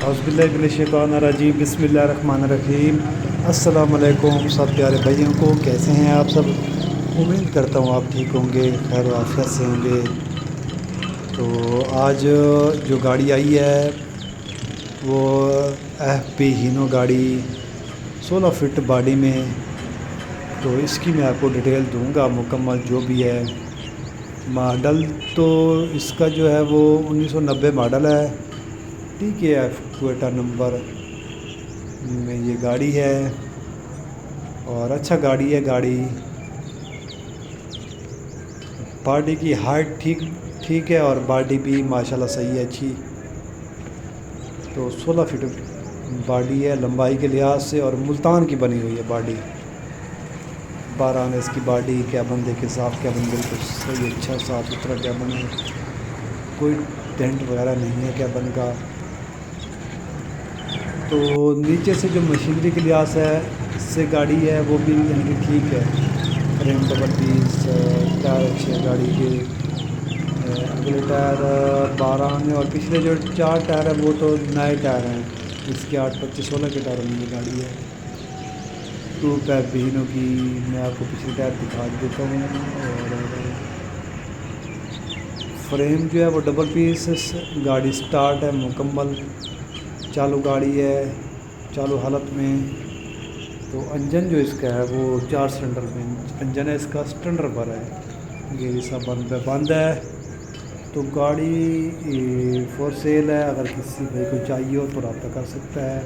औज़ुबिल्लाहिमिनश्शैतानिर्रजीम बिस्मिल्लाहिर्रहमानिर्रहीम। अस्सलाम वालेकुम सब प्यारे भाइयों को, कैसे हैं आप सब। उम्मीद करता हूँ आप ठीक होंगे, खैर आफियत से होंगे। तो आज जो गाड़ी आई है वो FB हीनो गाड़ी 16 फीट बॉडी में। तो इसकी मैं आपको डिटेल दूंगा मुकम्मल जो भी है। मॉडल तो इसका जो है वो 1990 मॉडल है। TKF क्वेटा नंबर में ये गाड़ी है और अच्छा गाड़ी है। गाड़ी बॉडी की हाइट ठीक ठीक है और बॉडी भी माशाल्लाह सही है, अच्छी। तो 16 फीट बॉडी है लंबाई के लिहाज से, और मुल्तान की बनी हुई है बॉडी। 12 आने इसकी बॉडी। कैबन देखे साफ, कैबन बिल्कुल सही, अच्छा साफ़ सुथरा कैबन है, कोई डेंट वगैरह नहीं है कैबन का। तो नीचे से जो मशीनरी के लिहाज है इससे गाड़ी है वो भी यानी कि ठीक है। फ्रेम डबल पीस, टायर अच्छे हैं गाड़ी के। अगले टायर 12 आने और पिछले जो 4 टायर है वो तो नए टायर हैं। इसके 8, 25, 16 के टायरों में ये गाड़ी है। टू पैक बीनों की मैं आपको पिछले टायर दिखा देता हूँ। और फ्रेम जो है वो डबल पीस, गाड़ी स्टार्ट है मुकम्मल, चालू गाड़ी है, चालू हालत में। तो इंजन जो इसका है वो 4 सिलेंडर में इंजन है इसका, स्टैंडर्ड पर है। ये सब बंद है। तो गाड़ी फॉर सेल है, अगर किसी भाई को चाहिए हो तो रब्ता कर सकता है।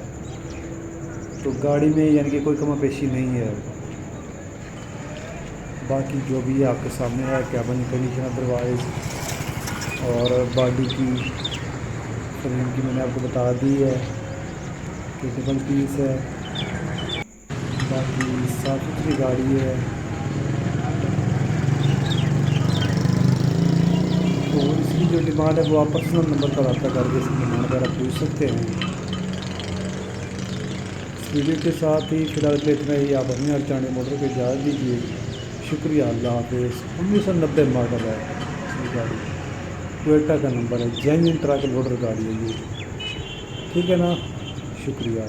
तो गाड़ी में यानी कि कोई कमी पेशी नहीं है। बाकी जो भी है आपके सामने है, कैबिन कंडीशन अदरवाइज़ और बॉडी की फ्रेम की मैंने आपको बता दी है कि डबल पीस है। बाकी साफ़ सुथरी गाड़ी है। तो इसकी जो डिमांड है वो आप पर्सनल नंबर पर रब्ता करके इसकी डिमांड वगैरह पूछ सकते हैं। इस वीडियो के साथ ही फ़िलहाल के इतना ही। आप अपने हर चांडी मोटर को इजाज़त दीजिए। शुक्रिया, अल्लाह हाफ़िज़। 1990 मॉडल है इसकी गाड़ी, टोयोटा का नंबर है, जेन्युइन ट्रक लोडर गाड़ी है ये, ठीक है ना। शुक्रिया।